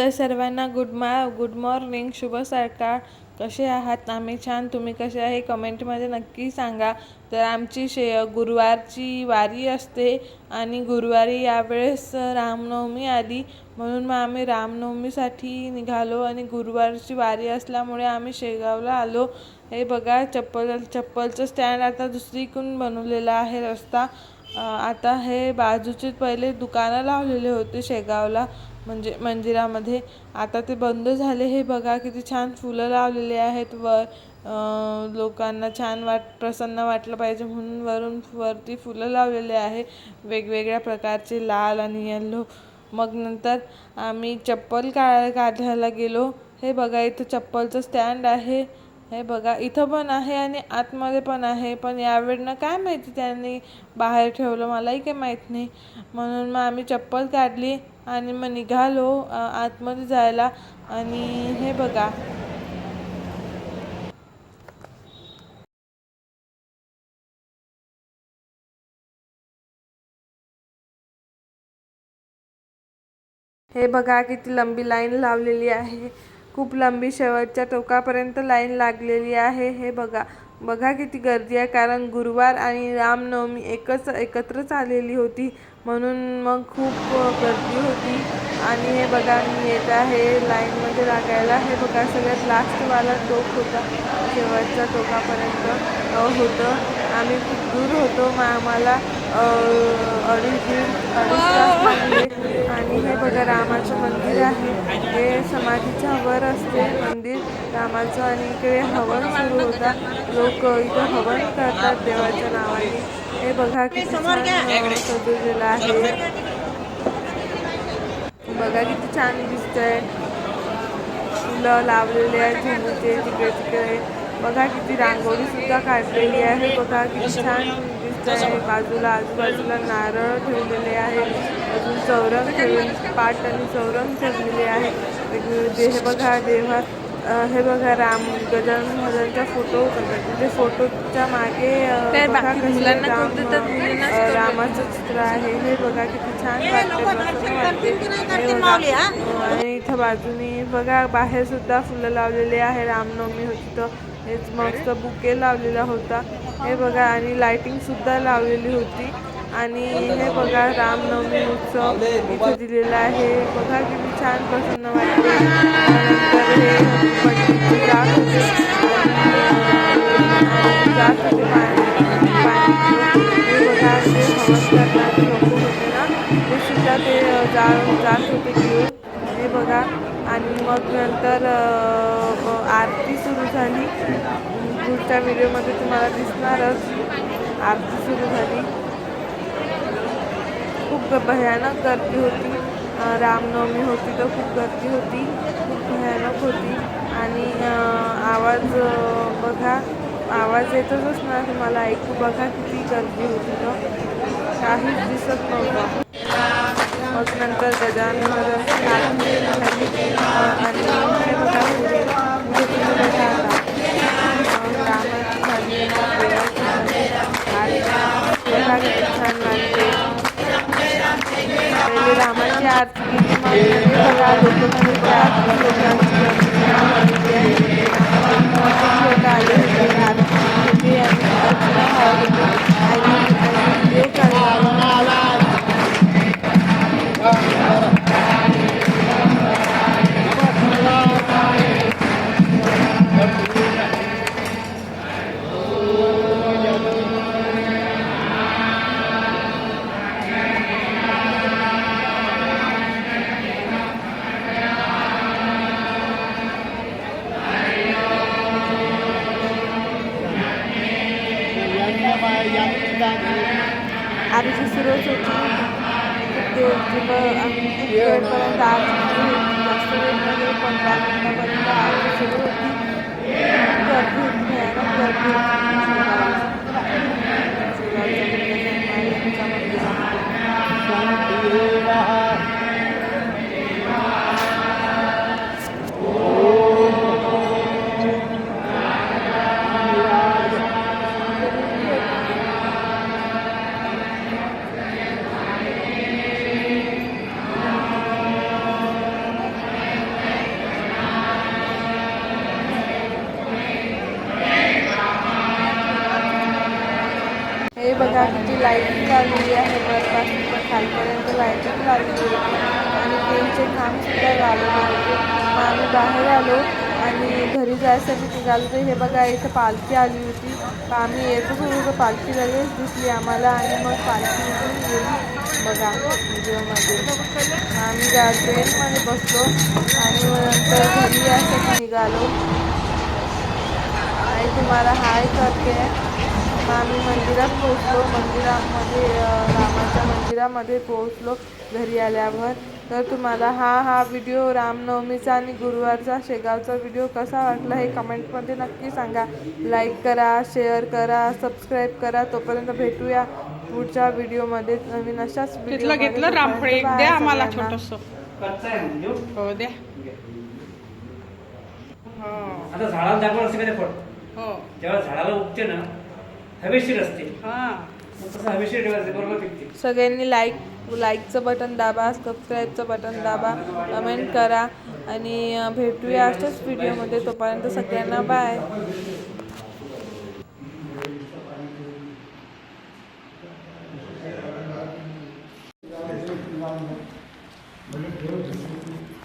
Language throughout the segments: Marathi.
तर सर्वांना गुड मॉर्निंग, शुभ सकाळ. कसे आहात? आम्ही छान. तुम्ही कसे आहे कमेंटमध्ये नक्की सांगा. तर आमची गुरुवारची वारी असते आणि गुरुवारी यावेळेस रामनवमी आली, म्हणून मग आम्ही रामनवमीसाठी निघालो आणि गुरुवारची वारी असल्यामुळे आम्ही शेगावला आलो. हे बघा, चप्पलचं स्टँड आता दुसरीकडून बनवलेला आहे रस्ता. आता हे बाजूचे पहिले दुकानं लावलेले होते शेगावला, म्हणजे मंदिरामध्ये. आता ते बंद झाले. हे बघा किती छान फुलं लावलेले आहेत वर. लोकांना छान प्रसन्न वाटलं पाहिजे म्हणून वरती फुलं लावलेले आहे वेगवेगळ्या प्रकारचे, लाल आणि येल्लो. मग नंतर आम्ही चप्पल काढायला गेलो. हे बघा, इथं चप्पलचं स्टँड आहे. हे बघा, इथं पण आहे आणि आतमध्ये पण आहे, पण यावेळेला काय माहिती त्यांनी बाहेर ठेवलं, मलाही काही माहीत नाही. म्हणून मग आम्ही चप्पल काढली आणि मग निघालो आतमध्ये जायला. आणि हे बघा, किती लंबी लाईन लावलेली आहे. खूप लंबी, शेवटच्या टोकापर्यंत लाईन लागलेली आहे. हे बघा किती गर्दी आहे, कारण गुरुवार आणि रामनवमी एकत्रच आलेली होती, म्हणून मग खूप गर्दी होती. आणि हे बघा, मी येत आहे लाईनमध्ये लागायला. हे बघा, सगळ्यात लास्टवाला टोक होता, शेवटच्या टोकापर्यंत होतं. आम्ही खूप दूर होतो, मग आम्हाला अडीच तास लागले. आणि हे बघा, रामाचं मंदिर आहे. हे समाधीच्या वर असते मंदिर रामाचं, आणि इकडे हवन सुरू होता. लोक इथं हवन करतात देवाच्या नावाने. हे बघा किती छान सजवलेलं आहे. बघा किती छान दिसतंय. फुलं लावलेले आहेत झेंडूचे तिकडे तिकडे. बघा किती रांगोळी सुद्धा काढलेली आहे. बघा किती छान दिसतंय. आजूबाजूला नारळ ठेवलेले आहे. अजून चौरंग ठेवून, पाट आणि चौरंग ठेवलेले आहे वेगवेगळे. हे बघा हे बघा, गजानन महाराजांचा फोटो. म्हणजे फोटोच्या मागे बघा कसं रामाचं चित्र आहे. हे बघा किती छान वाटते. आणि इथं बाजूनी बघा, बाहेर सुद्धा फुलं लावलेले आहे. रामनवमी होती तर हेच मस्त बुके लावलेला होता. हे बघा, आणि लाइटिंग सुद्धा लावलेली होती. आणि हे बघा, रामनवमी उत्सव इथे दिलेला आहे. बघा किती छान प्रसन्न वाटते. नंतर हे पंडितजी जात होते हे बघा, ते हवन करणारे लोक होते ना, ते सुद्धा ते जात होते घेऊन. हे बघा, आणि मग नंतर आरती सुरू झाली. पुढच्या व्हिडिओमध्ये तुम्हाला दिसणारच. आरती सुरू झाली. खूप भयानक गर्दी होती. रामनवमी होती तर खूप गर्दी होती, खूप भयानक होती. आणि आवाज बघा, आवाज येतच ना तुम्हाला ऐकू. बघा किती गर्दी होती तर काहीच दिसत नव्हतं. मग नंतर गजानन महाराजांची आरती झाली. आणि हे बघा, पुढे तुम्ही बघा आता रामाची झाली, देवाची झाली आरती. बघा किती छान वाटते. पहिले रामाची आरती केली, मग बघा लोकांची आरती लोक आले होते आरती होते आणि देव काढला. आरती सुरूच होती. आम्ही वेळपर्यंत आरती होती. जास्त वेळमध्ये 15 मिनिटापर्यंत आरती सुरू होती. गर्दी होती, भयानक गर्दी खालपर्यंत लाईटिंग लागली होती आणि ट्रेनचे खांबसुद्धा लागले होते. मग आम्ही बाहेर आलो आणि घरी जायसाठी निघालो. तर हे बघा इथं पालखी आली होती. तर आम्ही येतच होतो तर पालखी लगेच दिसली आम्हाला आणि मग पालखी निघून गेली बघा व्हिडिओमध्ये. आम्ही ट्रेनमध्ये बसलो आणि मग नंतर घरी यायसाठी निघालो. आई तुम्हाला हाय करते. मग आम्ही मंदिरात पोहोचलो. मंदिरामध्ये रामाच्या मंदिरामध्ये पोहोचलो घरी आल्यावर. तर तुम्हाला हा व्हिडिओ रामनवमीचा आणि गुरुवारचा शेगावचा व्हिडिओ कसा वाटला हे कमेंटमध्ये नक्की सांगा. लाईक करा, शेअर करा, सबस्क्राईब करा. तोपर्यंत भेटूया पुढच्या व्हिडिओमध्ये नवीन अशाच व्हिडिओमध्ये. घेतलं रामफळे द्या आम्हाला छोटस. हो द्या. आता झाडाला दाखवलं असते का ते फळ, हो जेव्हा झाडाला उगते ना हवेशीर असते, हां मग तसं हवेशीर ठेवायचं बरोबर पिकते. सगळ्यांनी लाईकचं बटन दाबा, सबस्क्राईबचं बटन दाबा, कमेंट करा आणि भेटूया अशाच व्हिडिओमध्ये. तोपर्यंत सगळ्यांना बाय.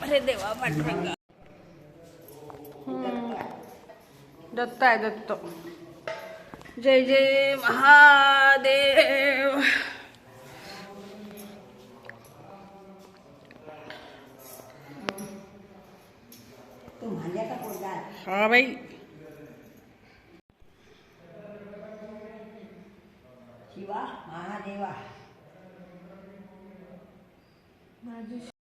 अरे देवा पाठवा. दत्त आहे दत्त. जय जय महादेव. हा बाई. शिवा महादेवा.